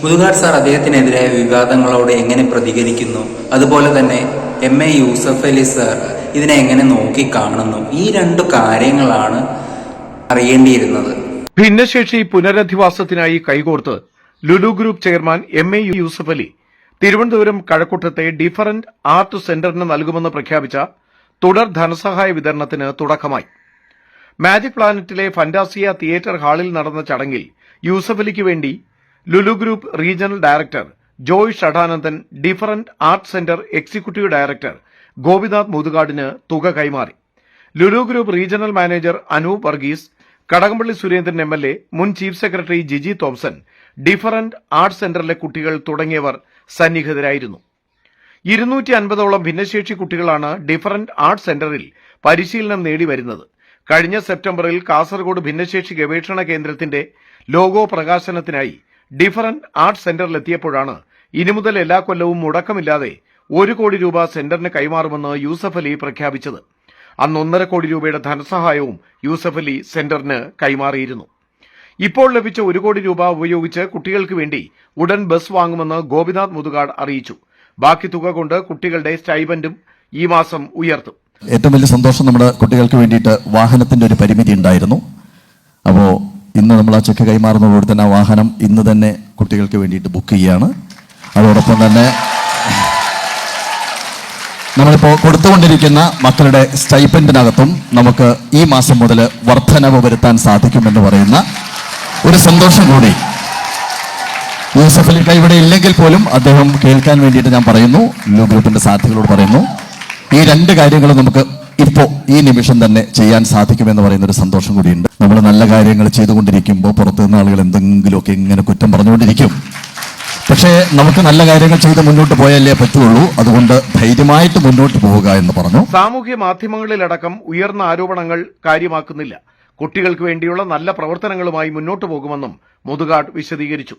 Muthukad sir അദ്ദേഹത്തിനെതിരായ വിവാദങ്ങളോട് എങ്ങനെ പ്രതികരിക്കുന്നു, അതുപോലെ തന്നെ MA യൂസഫ് അലി സാർ ഇതിനെ എങ്ങനെ നോക്കിക്കാണുന്നു, ഈ രണ്ടു കാര്യങ്ങളാണ് അറിയേണ്ടിയിരുന്നത്. ഭിന്നശേഷി പുനരധിവാസത്തിനായി കൈകോർത്ത് Lulu group chairman MA Yusuff Ali Thiruvananthapuram കഴക്കൂട്ടത്തെ ഡിഫറന്റ് ആർട്ട് സെന്ററിന് നൽകുമെന്ന് പ്രഖ്യാപിച്ച തുടർ ധനസഹായ വിതരണത്തിന് തുടക്കമായി. മാജിക് പ്ലാനറ്റിലെ ഫന്റാസിയ തിയേറ്റർ ഹാളിൽ നടന്ന ചടങ്ങിൽ യൂസഫ് അലിക്ക് വേണ്ടി Lulu group regional director Joy Shadanandan, different art centre executive director Gopinath മുതുകാടിന് തുക കൈമാറി. Lulu group regional manager Anoop Varghese, Kadakampally Surendran MLA, മുൻ chief secretary Jiji Thomson, different art സെന്ററിലെ കുട്ടികൾ തുടങ്ങിയവർ സന്നിഹിതരായിരുന്നു. 250ഓളം ഭിന്നശേഷി കുട്ടികളാണ് ഡിഫറന്റ് ആർട്ട് സെന്ററിൽ പരിശീലനം നേടി വരുന്നത്. കഴിഞ്ഞ സെപ്റ്റംബറിൽ കാസർഗോഡ് ഭിന്നശേഷി ഗവേഷണ കേന്ദ്രത്തിന്റെ ലോഗോ പ്രകാശനത്തിനായി ഡിഫറന്റ് ആർട്ട് സെന്ററിലെത്തിയപ്പോഴാണ് ഇനി മുതൽ എല്ലാ കൊല്ലവും മുടക്കമില്ലാതെ 1 കോടി രൂപ സെന്ററിന് കൈമാറുമെന്ന് യൂസഫ് അലി പ്രഖ്യാപിച്ചത്. അന്ന് 1.5 കോടി രൂപയുടെ ധനസഹായവും യൂസഫ് അലി സെന്ററിന് കൈമാറിയിരുന്നു. ഇപ്പോൾ ലഭിച്ച 1 കോടി രൂപ ഉപയോഗിച്ച് കുട്ടികൾക്ക് വേണ്ടി ഉടൻ ബസ് വാങ്ങുമെന്ന് ഗോപിനാഥ് മുതുകാട് അറിയിച്ചു. ബാക്കി തുക കൊണ്ട് കുട്ടികളുടെ സ്റ്റൈപൻഡും ഈ മാസം ഉയർത്തും. ഏറ്റവും വലിയ സന്തോഷം, നമ്മുടെ കുട്ടികൾക്ക് വേണ്ടിയിട്ട് വാഹനത്തിന്റെ ഒരു പരിമിതി ഉണ്ടായിരുന്നു. അപ്പോൾ ഇന്ന് നമ്മൾ ആ ചെക്ക് കൈമാറുന്നതോടെ തന്നെ ആ വാഹനം ഇന്ന് തന്നെ കുട്ടികൾക്ക് വേണ്ടിയിട്ട് ബുക്ക് ചെയ്യുകയാണ്. അതോടൊപ്പം തന്നെ നമ്മളിപ്പോൾ കൊടുത്തുകൊണ്ടിരിക്കുന്ന മക്കളുടെ സ്റ്റൈപ്പൻഡിനകത്തും നമുക്ക് ഈ മാസം മുതൽ വർധനവ് വരുത്താൻ സാധിക്കുമെന്ന് പറയുന്ന ഒരു സന്തോഷം കൂടി യൂസഫ് അലി ഇവിടെ ഇല്ലെങ്കിൽ പോലും അദ്ദേഹം കേൾക്കാൻ വേണ്ടിയിട്ട് ഞാൻ പറയുന്നു, ലുലു ഗ്രൂപ്പിന്റെ സാധ്യതകളോട് പറയുന്നു. ഈ 2 കാര്യങ്ങളും നമുക്ക് ഇപ്പോൾ ഈ നിമിഷം തന്നെ ചെയ്യാൻ സാധിക്കുമെന്ന് പറയുന്ന ഒരു സന്തോഷം കൂടിയുണ്ട്. നമ്മൾ നല്ല കാര്യങ്ങൾ ചെയ്തുകൊണ്ടിരിക്കുമ്പോൾ പുറത്തുനിന്ന് ആളുകൾ എന്തെങ്കിലുമൊക്കെ ഇങ്ങനെ കുറ്റം പറഞ്ഞുകൊണ്ടിരിക്കും. പക്ഷേ നമുക്ക് നല്ല കാര്യങ്ങൾ ചെയ്ത് മുന്നോട്ട് പോയാലേ പറ്റുള്ളൂ. അതുകൊണ്ട് ധൈര്യമായിട്ട് മുന്നോട്ട് പോവുക എന്ന് പറഞ്ഞു. സാമൂഹ്യ മാധ്യമങ്ങളിലടക്കം ഉയർന്ന ആരോപണങ്ങൾ കാര്യമാക്കുന്നില്ല. കുട്ടികൾക്ക് വേണ്ടിയുള്ള നല്ല പ്രവർത്തനങ്ങളുമായി മുന്നോട്ട് പോകുമെന്നും മുതുകാട് വിശദീകരിച്ചു.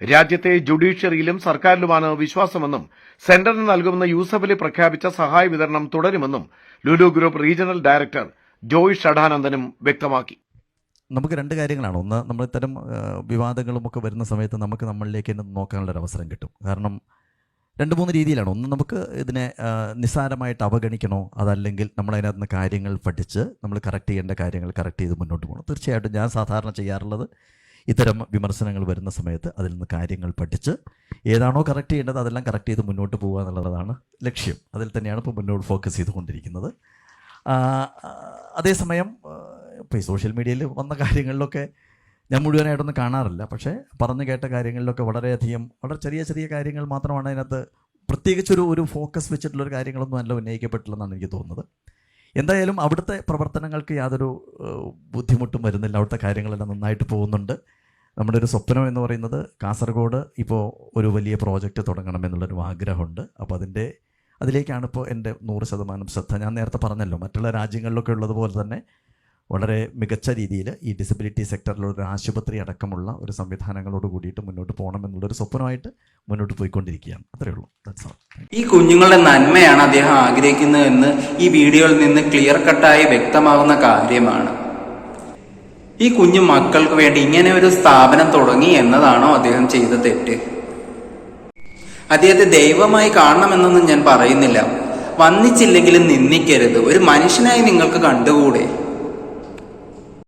രാജ്യത്തെ ജുഡീഷ്യറിയിലും സർക്കാരിലുമാണ് വിശ്വാസമെന്നും സെന്ററിന് നൽകുമെന്ന് യൂസഫ് അലി പ്രഖ്യാപിച്ച സഹായ വിതരണം തുടരുമെന്നും Lulu group regional director Joy ഷഡാനന്ദനും വ്യക്തമാക്കി. നമുക്ക് 2 കാര്യങ്ങളാണ്. ഒന്ന്, നമ്മൾ ഇത്തരം വിവാദങ്ങളുമൊക്കെ വരുന്ന സമയത്ത് നമുക്ക് നമ്മളിലേക്ക് തന്നെ നോക്കാനുള്ളൊരു അവസരം കിട്ടും. കാരണം 2-3 രീതിയിലാണ്. ഒന്ന്, നമുക്ക് ഇതിനെ നിസ്സാരമായിട്ട് അവഗണിക്കണോ, അതല്ലെങ്കിൽ നമ്മളതിനകത്ത് നിന്ന് കാര്യങ്ങൾ പഠിച്ച് നമ്മൾ കറക്റ്റ് ചെയ്യേണ്ട കാര്യങ്ങൾ കറക്റ്റ് ചെയ്ത് മുന്നോട്ട് പോകണം. തീർച്ചയായിട്ടും ഞാൻ സാധാരണ ചെയ്യാറുള്ളത് ഇത്തരം വിമർശനങ്ങൾ വരുന്ന സമയത്ത് അതിൽ നിന്ന് കാര്യങ്ങൾ പഠിച്ച് ഏതാണോ കറക്റ്റ് ചെയ്യേണ്ടത് അതെല്ലാം കറക്റ്റ് ചെയ്ത് മുന്നോട്ട് പോകുക എന്നുള്ളതാണ് ലക്ഷ്യം. അതിൽ തന്നെയാണ് ഇപ്പോൾ മുന്നോട്ട് ഫോക്കസ് ചെയ്തുകൊണ്ടിരിക്കുന്നത്. അതേസമയം ഇപ്പോൾ ഈ സോഷ്യൽ മീഡിയയിൽ വന്ന കാര്യങ്ങളിലൊക്കെ ഞാൻ മുഴുവനായിട്ടൊന്നും കാണാറില്ല. പക്ഷേ പറഞ്ഞു കേട്ട കാര്യങ്ങളിലൊക്കെ വളരെ ചെറിയ ചെറിയ കാര്യങ്ങൾ മാത്രമാണ് അതിനകത്ത് പ്രത്യേകിച്ചൊരു ഫോക്കസ് വെച്ചിട്ടുള്ളൊരു കാര്യങ്ങളൊന്നും അല്ല ഉന്നയിക്കപ്പെട്ടില്ലെന്നാണ് എനിക്ക് തോന്നുന്നത്. എന്തായാലും അവിടുത്തെ പ്രവർത്തനങ്ങൾക്ക് യാതൊരു ബുദ്ധിമുട്ടും വരുന്നില്ല. അവിടുത്തെ കാര്യങ്ങളെല്ലാം നന്നായിട്ട് പോകുന്നുണ്ട്. നമ്മുടെ ഒരു സ്വപ്നം എന്ന് പറയുന്നത് കാസർഗോഡ് ഇപ്പോൾ ഒരു വലിയ പ്രോജക്റ്റ് തുടങ്ങണമെന്നുള്ളൊരു ആഗ്രഹമുണ്ട്. അപ്പോൾ അതിലേക്കാണ് ഇപ്പോൾ എൻ്റെ 100% ശ്രദ്ധ. ഞാൻ നേരത്തെ പറഞ്ഞല്ലോ, മറ്റുള്ള രാജ്യങ്ങളിലൊക്കെ ഉള്ളതുപോലെ തന്നെ വളരെ മികച്ച രീതിയിൽ ഈ ഡിസബിലിറ്റി സെക്ടറിലൊരു ആശുപത്രി അടക്കമുള്ള ഒരു സംവിധാനങ്ങളോട് കൂടിയിട്ട് മുന്നോട്ട് പോകണമെന്നുള്ളൊരു സ്വപ്നമായിട്ട് മുന്നോട്ട് പോയിക്കൊണ്ടിരിക്കുകയാണ്. അത്രയേ ഉള്ളൂ. ഈ കുഞ്ഞുങ്ങളുടെ നന്മയാണ് അദ്ദേഹം ആഗ്രഹിക്കുന്നതെന്ന് ഈ വീഡിയോയിൽ നിന്ന് ക്ലിയർ കട്ടായി വ്യക്തമാകുന്ന കാര്യമാണ്. ഈ കുഞ്ഞു മക്കൾക്ക് വേണ്ടി ഇങ്ങനെ ഒരു സ്ഥാപനം തുടങ്ങി എന്നതാണോ അദ്ദേഹം ചെയ്ത തെറ്റ്? അദ്ദേഹത്തെ ദൈവമായി കാണണമെന്നൊന്നും ഞാൻ പറയുന്നില്ല. വന്നിച്ചില്ലെങ്കിലും നിന്ദിക്കരുത്. ഒരു മനുഷ്യനായി നിങ്ങൾക്ക് കണ്ടുകൂടെ?